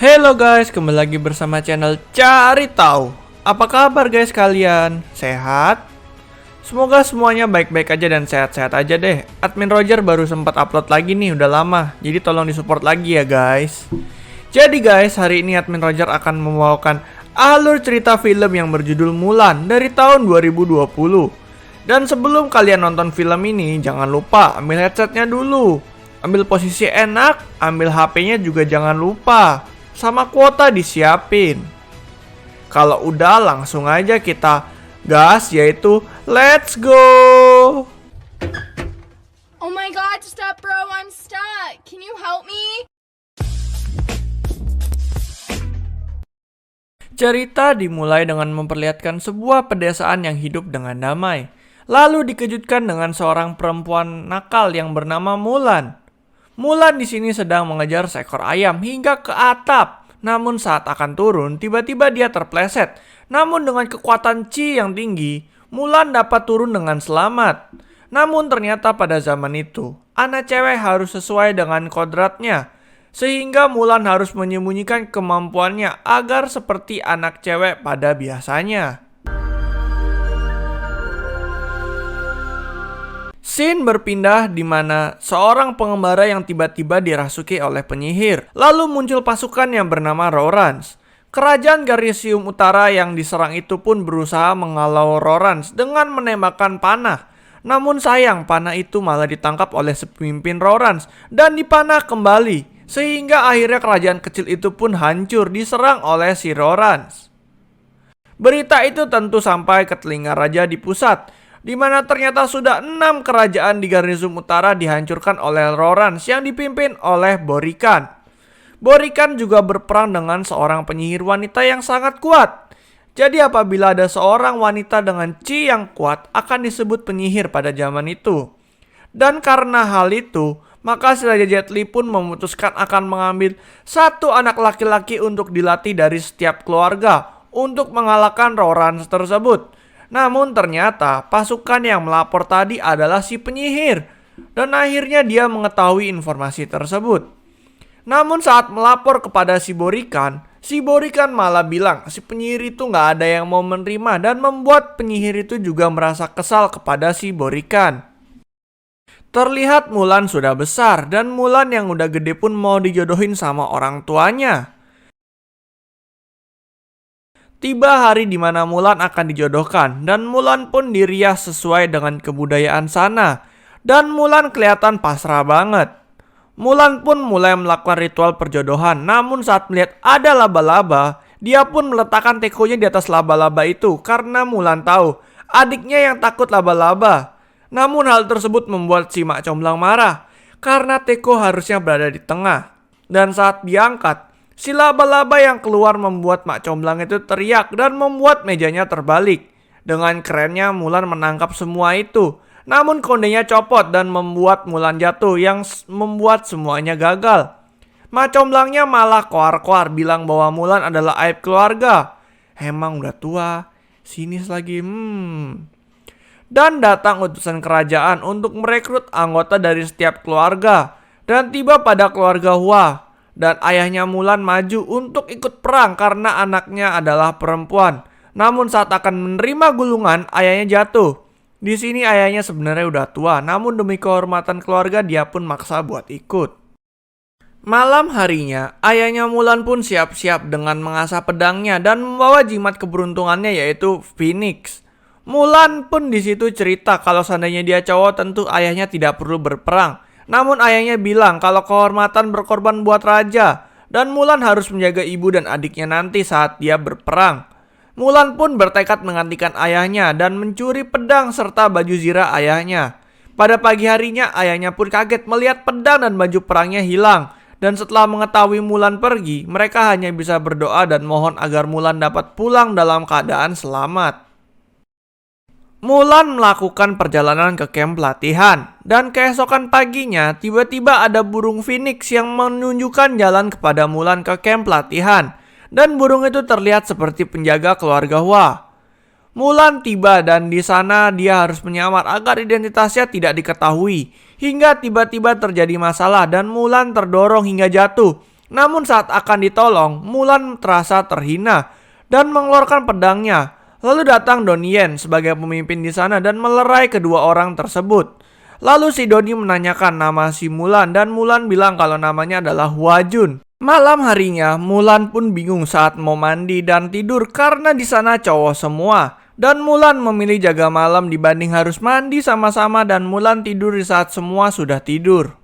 Halo guys, kembali lagi bersama channel Cari Tahu. Apa kabar guys kalian? Sehat? Semoga semuanya baik-baik aja dan sehat-sehat aja deh. Admin Roger baru sempat upload lagi nih, udah lama. Jadi tolong disupport lagi ya guys. Jadi guys, hari ini Admin Roger akan membawakan alur cerita film yang berjudul Mulan dari tahun 2020. Dan sebelum kalian nonton film ini, jangan lupa ambil headsetnya dulu. Ambil posisi enak, ambil HP-nya juga jangan lupa. Sama kuota disiapin. Kalau udah langsung aja kita gas, yaitu let's go. Oh my god, stop bro, I'm stuck. Can you help me? Cerita dimulai dengan memperlihatkan sebuah pedesaan yang hidup dengan damai. Lalu dikejutkan dengan seorang perempuan nakal yang bernama Mulan. Mulan di sini sedang mengejar seekor ayam hingga ke atap. Namun saat akan turun, tiba-tiba dia terpleset. Namun dengan kekuatan Qi yang tinggi, Mulan dapat turun dengan selamat. Namun ternyata pada zaman itu, anak cewek harus sesuai dengan kodratnya. Sehingga Mulan harus menyembunyikan kemampuannya agar seperti anak cewek pada biasanya. Scene berpindah di mana seorang pengembara yang tiba-tiba dirasuki oleh penyihir. Lalu muncul pasukan yang bernama Rorans. Kerajaan Garisium Utara yang diserang itu pun berusaha menghalau Rorans dengan menembakkan panah. Namun sayang, panah itu malah ditangkap oleh pemimpin Rorans dan dipanah kembali. Sehingga akhirnya kerajaan kecil itu pun hancur diserang oleh si Rorans. Berita itu tentu sampai ke telinga raja di pusat, di mana ternyata sudah 6 kerajaan di Garnisum Utara dihancurkan oleh Rorans yang dipimpin oleh Borikan. Borikan juga berperang dengan seorang penyihir wanita yang sangat kuat. Jadi apabila ada seorang wanita dengan Qi yang kuat akan disebut penyihir pada zaman itu. Dan karena hal itu, maka si Raja Jet Li pun memutuskan akan mengambil satu anak laki-laki untuk dilatih dari setiap keluarga untuk mengalahkan Rorans tersebut. Namun ternyata pasukan yang melapor tadi adalah si penyihir. Dan akhirnya dia mengetahui informasi tersebut. Namun saat melapor kepada si Borikan malah bilang si penyihir itu gak ada yang mau menerima. Dan membuat penyihir itu juga merasa kesal kepada si Borikan. Terlihat Mulan sudah besar dan Mulan yang udah gede pun mau dijodohin sama orang tuanya. Tiba hari di mana Mulan akan dijodohkan dan Mulan pun dirias sesuai dengan kebudayaan sana. Dan Mulan kelihatan pasrah banget. Mulan pun mulai melakukan ritual perjodohan, namun saat melihat ada laba-laba, dia pun meletakkan tekonya di atas laba-laba itu karena Mulan tahu adiknya yang takut laba-laba. Namun hal tersebut membuat si Mak Comblang marah karena teko harusnya berada di tengah. Dan saat diangkat, si laba-laba yang keluar membuat Mak Comblang itu teriak dan membuat mejanya terbalik. Dengan kerennya Mulan menangkap semua itu. Namun kondenya copot dan membuat Mulan jatuh yang membuat semuanya gagal. Mak Comblangnya malah koar-koar bilang bahwa Mulan adalah aib keluarga. Emang udah tua, sinis lagi. Dan datang utusan kerajaan untuk merekrut anggota dari setiap keluarga. Dan tiba pada keluarga Hua. Dan ayahnya Mulan maju untuk ikut perang karena anaknya adalah perempuan. Namun saat akan menerima gulungan, ayahnya jatuh. Di sini ayahnya sebenarnya udah tua, namun demi kehormatan keluarga dia pun maksa buat ikut. Malam harinya, ayahnya Mulan pun siap-siap dengan mengasah pedangnya dan membawa jimat keberuntungannya yaitu Phoenix. Mulan pun di situ cerita kalau seandainya dia cowok tentu ayahnya tidak perlu berperang. Namun ayahnya bilang kalau kehormatan berkorban buat raja dan Mulan harus menjaga ibu dan adiknya nanti saat dia berperang. Mulan pun bertekad menggantikan ayahnya dan mencuri pedang serta baju zirah ayahnya. Pada pagi harinya ayahnya pun kaget melihat pedang dan baju perangnya hilang. Dan setelah mengetahui Mulan pergi, mereka hanya bisa berdoa dan mohon agar Mulan dapat pulang dalam keadaan selamat. Mulan melakukan perjalanan ke camp latihan. Dan keesokan paginya tiba-tiba ada burung Phoenix yang menunjukkan jalan kepada Mulan ke camp latihan. Dan burung itu terlihat seperti penjaga keluarga Hua. Mulan tiba dan di sana dia harus menyamar agar identitasnya tidak diketahui. Hingga tiba-tiba terjadi masalah dan Mulan terdorong hingga jatuh. Namun saat akan ditolong, Mulan terasa terhina dan mengeluarkan pedangnya. Lalu datang Donnie sebagai pemimpin di sana dan melerai kedua orang tersebut. Lalu si Donnie menanyakan nama si Mulan dan Mulan bilang kalau namanya adalah Hua Jun. Malam harinya, Mulan pun bingung saat mau mandi dan tidur karena di sana cowok semua. Dan Mulan memilih jaga malam dibanding harus mandi sama-sama dan Mulan tidur di saat semua sudah tidur.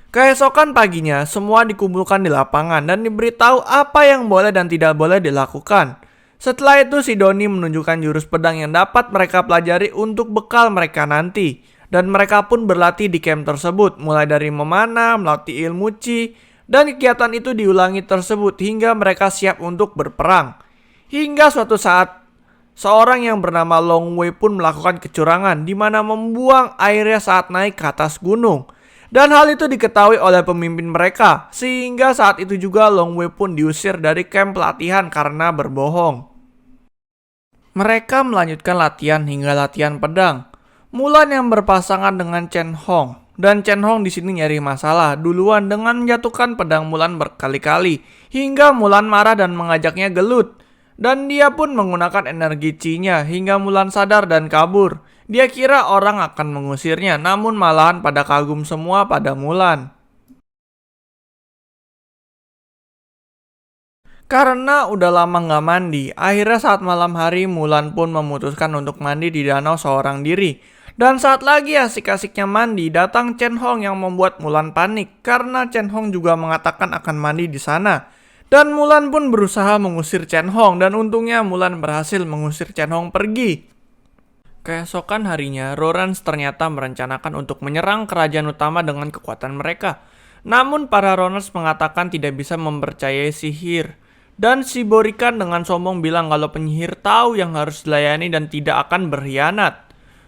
Keesokan paginya, semua dikumpulkan di lapangan dan diberitahu apa yang boleh dan tidak boleh dilakukan. Setelah itu si Donnie menunjukkan jurus pedang yang dapat mereka pelajari untuk bekal mereka nanti. Dan mereka pun berlatih di camp tersebut, mulai dari memanah, melatih ilmu Chi, dan kegiatan itu diulangi tersebut hingga mereka siap untuk berperang. Hingga suatu saat, seorang yang bernama Long Wei pun melakukan kecurangan di mana membuang airnya saat naik ke atas gunung. Dan hal itu diketahui oleh pemimpin mereka, sehingga saat itu juga Long Wei pun diusir dari camp pelatihan karena berbohong. Mereka melanjutkan latihan hingga latihan pedang. Mulan yang berpasangan dengan Chen Hong, dan Chen Hong di sini nyari masalah duluan dengan menjatuhkan pedang Mulan berkali-kali, hingga Mulan marah dan mengajaknya gelut. Dan dia pun menggunakan energi Chi-nya hingga Mulan sadar dan kabur. Dia kira orang akan mengusirnya, namun malahan pada kagum semua pada Mulan. Karena udah lama nggak mandi, akhirnya saat malam hari Mulan pun memutuskan untuk mandi di danau seorang diri. Dan saat lagi asik-asiknya mandi, datang Chen Hong yang membuat Mulan panik karena Chen Hong juga mengatakan akan mandi di sana. Dan Mulan pun berusaha mengusir Chen Hong dan untungnya Mulan berhasil mengusir Chen Hong pergi. Keesokan harinya, Rorans ternyata merencanakan untuk menyerang kerajaan utama dengan kekuatan mereka. Namun para Roners mengatakan tidak bisa mempercayai sihir. Dan si Borikan dengan sombong bilang kalau penyihir tahu yang harus dilayani dan tidak akan berkhianat.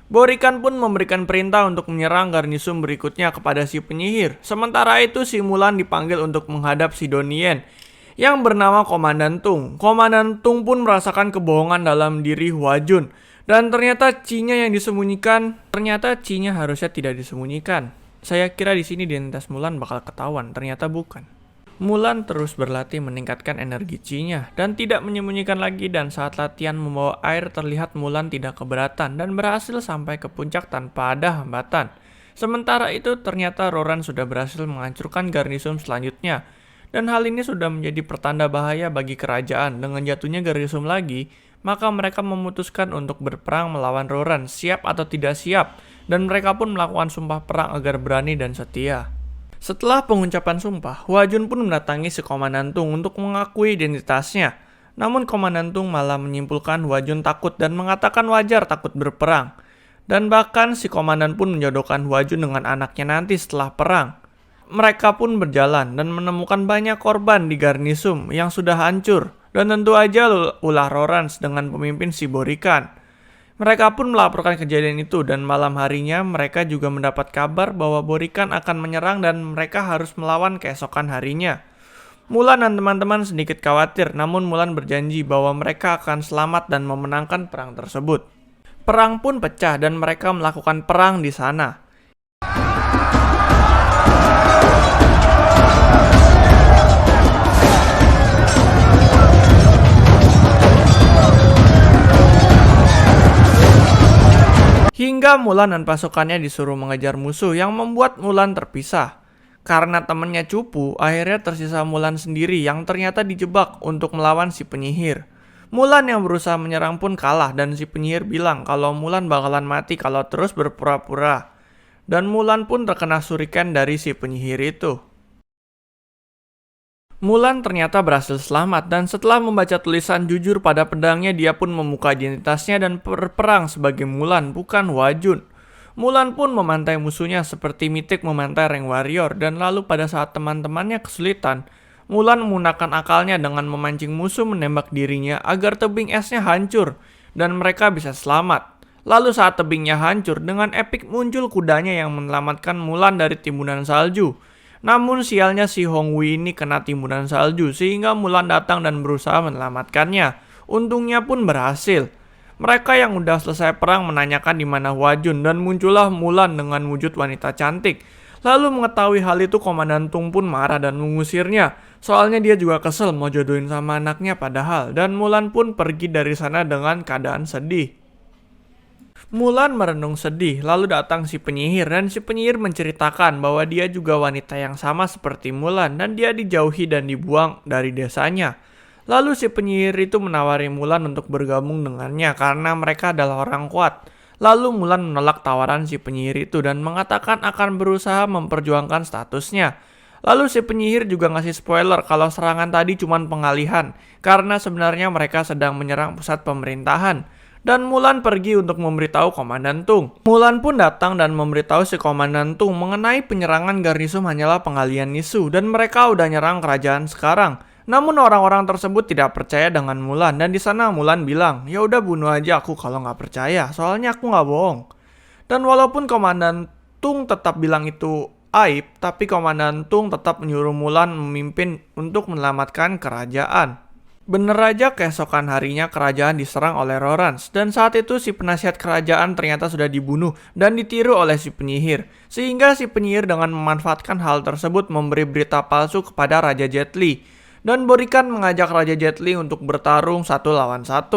Borikan pun memberikan perintah untuk menyerang garnisun berikutnya kepada si penyihir. Sementara itu si Mulan dipanggil untuk menghadap si Donnie yang bernama Komandan Tung. Komandan Tung pun merasakan kebohongan dalam diri Hua Jun. Dan ternyata Chi-nya yang disembunyikan, ternyata Chi-nya harusnya tidak disembunyikan. Saya kira di sini identitas Mulan bakal ketahuan, ternyata bukan. Mulan terus berlatih meningkatkan energi Chi-nya dan tidak menyembunyikan lagi, dan saat latihan membawa air terlihat Mulan tidak keberatan dan berhasil sampai ke puncak tanpa ada hambatan. Sementara itu ternyata Roran sudah berhasil menghancurkan garnisun selanjutnya. Dan hal ini sudah menjadi pertanda bahaya bagi kerajaan. Dengan jatuhnya garnisun lagi, maka mereka memutuskan untuk berperang melawan Roran, siap atau tidak siap. Dan mereka pun melakukan sumpah perang agar berani dan setia. Setelah pengucapan sumpah, Hua Jun pun mendatangi si Komandan Tung untuk mengakui identitasnya. Namun Komandan Tung malah menyimpulkan Hua Jun takut dan mengatakan wajar takut berperang. Dan bahkan si Komandan pun menjodohkan Hua Jun dengan anaknya nanti setelah perang. Mereka pun berjalan dan menemukan banyak korban di garnisun yang sudah hancur. Dan tentu aja ulah Rorans dengan pemimpin si Borikan. Mereka pun melaporkan kejadian itu dan malam harinya mereka juga mendapat kabar bahwa Borikan akan menyerang dan mereka harus melawan keesokan harinya. Mulan dan teman-teman sedikit khawatir, namun Mulan berjanji bahwa mereka akan selamat dan memenangkan perang tersebut. Perang pun pecah dan mereka melakukan perang di sana. Hingga Mulan dan pasukannya disuruh mengejar musuh yang membuat Mulan terpisah. Karena temannya cupu, akhirnya tersisa Mulan sendiri yang ternyata dijebak untuk melawan si penyihir. Mulan yang berusaha menyerang pun kalah dan si penyihir bilang kalau Mulan bakalan mati kalau terus berpura-pura. Dan Mulan pun terkena shuriken dari si penyihir itu. Mulan ternyata berhasil selamat dan setelah membaca tulisan jujur pada pedangnya dia pun membuka identitasnya dan berperang sebagai Mulan bukan Hua Jun. Mulan pun memantai musuhnya seperti Mythic memantai rank warrior dan lalu pada saat teman-temannya kesulitan, Mulan menggunakan akalnya dengan memancing musuh menembak dirinya agar tebing esnya hancur dan mereka bisa selamat. Lalu saat tebingnya hancur dengan epic muncul kudanya yang menyelamatkan Mulan dari timbunan salju. Namun sialnya si Hong Wei ini kena timbunan salju sehingga Mulan datang dan berusaha menyelamatkannya. Untungnya pun berhasil. Mereka yang udah selesai perang menanyakan di mana Hua Jun dan muncullah Mulan dengan wujud wanita cantik. Lalu mengetahui hal itu, Komandan Tung pun marah dan mengusirnya. Soalnya dia juga kesel mau jodohin sama anaknya padahal. Dan Mulan pun pergi dari sana dengan keadaan sedih. Mulan merenung sedih, lalu datang si penyihir dan si penyihir menceritakan bahwa dia juga wanita yang sama seperti Mulan dan dia dijauhi dan dibuang dari desanya. Lalu si penyihir itu menawari Mulan untuk bergabung dengannya karena mereka adalah orang kuat. Lalu Mulan menolak tawaran si penyihir itu dan mengatakan akan berusaha memperjuangkan statusnya. Lalu si penyihir juga ngasih spoiler kalau serangan tadi cuma pengalihan karena sebenarnya mereka sedang menyerang pusat pemerintahan. Dan Mulan pergi untuk memberitahu Komandan Tung. Mulan pun datang dan memberitahu si Komandan Tung mengenai penyerangan Garnisun hanyalah pengalian isu dan mereka udah nyerang kerajaan sekarang. Namun orang-orang tersebut tidak percaya dengan Mulan dan di sana Mulan bilang, ya udah bunuh aja aku kalau nggak percaya, soalnya aku nggak bohong. Dan walaupun Komandan Tung tetap bilang itu aib, tapi Komandan Tung tetap menyuruh Mulan memimpin untuk menyelamatkan kerajaan. Bener aja keesokan harinya kerajaan diserang oleh Rorans dan saat itu si penasihat kerajaan ternyata sudah dibunuh dan ditiru oleh si penyihir. Sehingga si penyihir dengan memanfaatkan hal tersebut memberi berita palsu kepada Raja Jet Li. Dan Borikan mengajak Raja Jet Li untuk bertarung 1 lawan 1.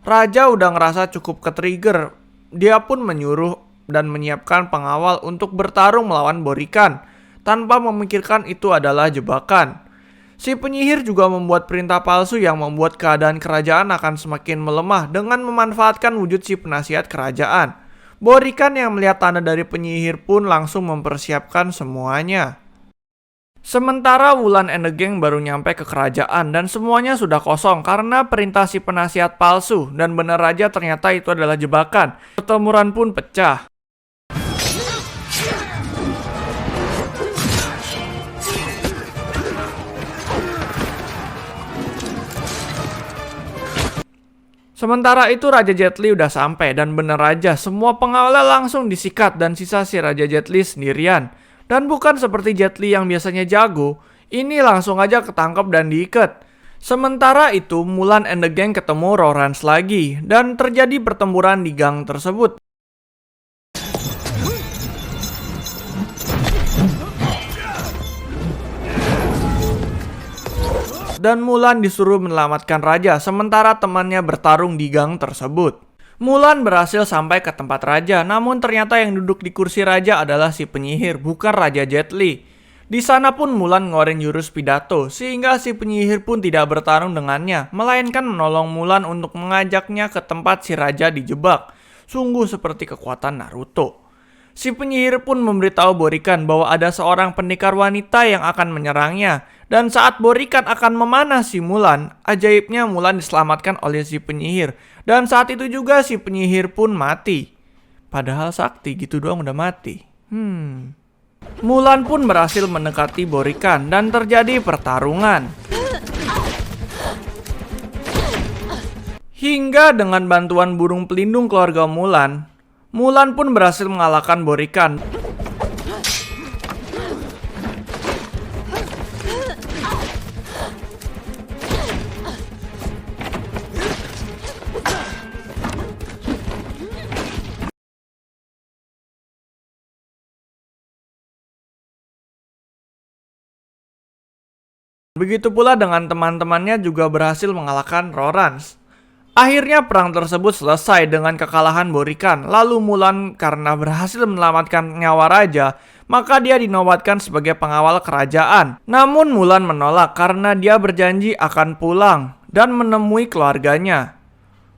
Raja udah ngerasa cukup ke-trigger. Dia pun menyuruh dan menyiapkan pengawal untuk bertarung melawan Borikan tanpa memikirkan itu adalah jebakan. Si penyihir juga membuat perintah palsu yang membuat keadaan kerajaan akan semakin melemah dengan memanfaatkan wujud si penasihat kerajaan. Borikan yang melihat tanda dari penyihir pun langsung mempersiapkan semuanya. Sementara Wulan and the Gang baru nyampe ke kerajaan dan semuanya sudah kosong karena perintah si penasihat palsu dan benar aja ternyata itu adalah jebakan. Pertempuran pun pecah. Sementara itu Raja Jet Li udah sampai dan bener aja semua pengawalnya langsung disikat dan sisa si Raja Jet Li sendirian. Dan bukan seperti Jet Li yang biasanya jago, ini langsung aja ketangkep dan diikat. Sementara itu Mulan and the Gang ketemu Rorans lagi dan terjadi pertempuran di gang tersebut. Dan Mulan disuruh menyelamatkan raja sementara temannya bertarung di gang tersebut. Mulan berhasil sampai ke tempat raja, namun ternyata yang duduk di kursi raja adalah si penyihir, bukan Raja Jet Li. Di sana pun Mulan ngeluarin jurus pidato, sehingga si penyihir pun tidak bertarung dengannya, melainkan menolong Mulan untuk mengajaknya ke tempat si raja dijebak. Sungguh seperti kekuatan Naruto. Si penyihir pun memberitahu Borikan bahwa ada seorang pendekar wanita yang akan menyerangnya. Dan saat Borikan akan memanah si Mulan, ajaibnya Mulan diselamatkan oleh si penyihir. Dan saat itu juga si penyihir pun mati. Padahal sakti gitu doang udah mati. Mulan pun berhasil mendekati Borikan dan terjadi pertarungan. Hingga dengan bantuan burung pelindung keluarga Mulan, Mulan pun berhasil mengalahkan Borikan. Begitu pula dengan teman-temannya juga berhasil mengalahkan Rorans. Akhirnya perang tersebut selesai dengan kekalahan Borikan. Lalu Mulan karena berhasil menyelamatkan nyawa raja, maka dia dinobatkan sebagai pengawal kerajaan. Namun Mulan menolak karena dia berjanji akan pulang dan menemui keluarganya.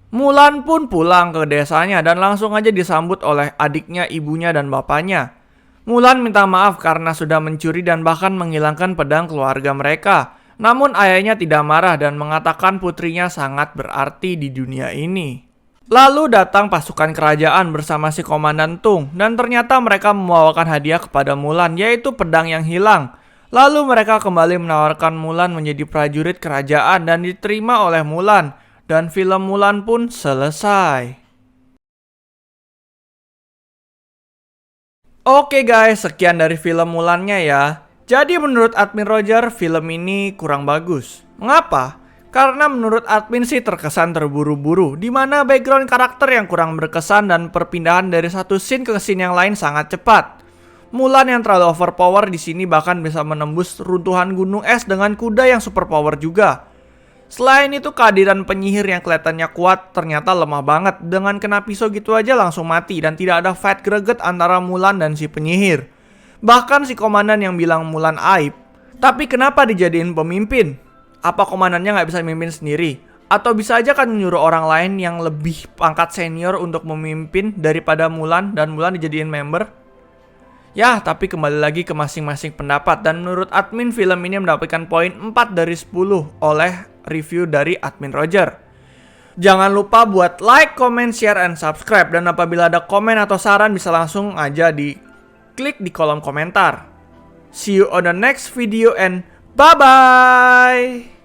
Mulan pun pulang ke desanya dan langsung aja disambut oleh adiknya, ibunya, dan bapaknya. Mulan minta maaf karena sudah mencuri dan bahkan menghilangkan pedang keluarga mereka. Namun ayahnya tidak marah dan mengatakan putrinya sangat berarti di dunia ini. Lalu datang pasukan kerajaan bersama si Komandan Tung dan ternyata mereka membawakan hadiah kepada Mulan, yaitu pedang yang hilang. Lalu mereka kembali menawarkan Mulan menjadi prajurit kerajaan dan diterima oleh Mulan. Dan film Mulan pun selesai. Oke guys, sekian dari film Mulannya ya. Jadi menurut admin Roger, film ini kurang bagus. Mengapa? Karena menurut admin sih terkesan terburu-buru, di mana background karakter yang kurang berkesan dan perpindahan dari satu scene ke scene yang lain sangat cepat. Mulan yang terlalu overpower di sini bahkan bisa menembus runtuhan gunung es dengan kuda yang superpower juga. Selain itu, kehadiran penyihir yang kelihatannya kuat ternyata lemah banget. Dengan kena pisau gitu aja langsung mati dan tidak ada fight greget antara Mulan dan si penyihir. Bahkan si komandan yang bilang Mulan aib. Tapi kenapa dijadiin pemimpin? Apa komandannya nggak bisa mimpin sendiri? Atau bisa aja kan nyuruh orang lain yang lebih pangkat senior untuk memimpin daripada Mulan dan Mulan dijadiin member? Ya, tapi kembali lagi ke masing-masing pendapat. Dan menurut admin, film ini mendapatkan poin 4 dari 10 oleh review dari admin Roger. Jangan lupa buat like, comment, share, and subscribe. Dan apabila ada komen atau saran bisa langsung aja di klik di kolom komentar. See you on the next video and bye-bye!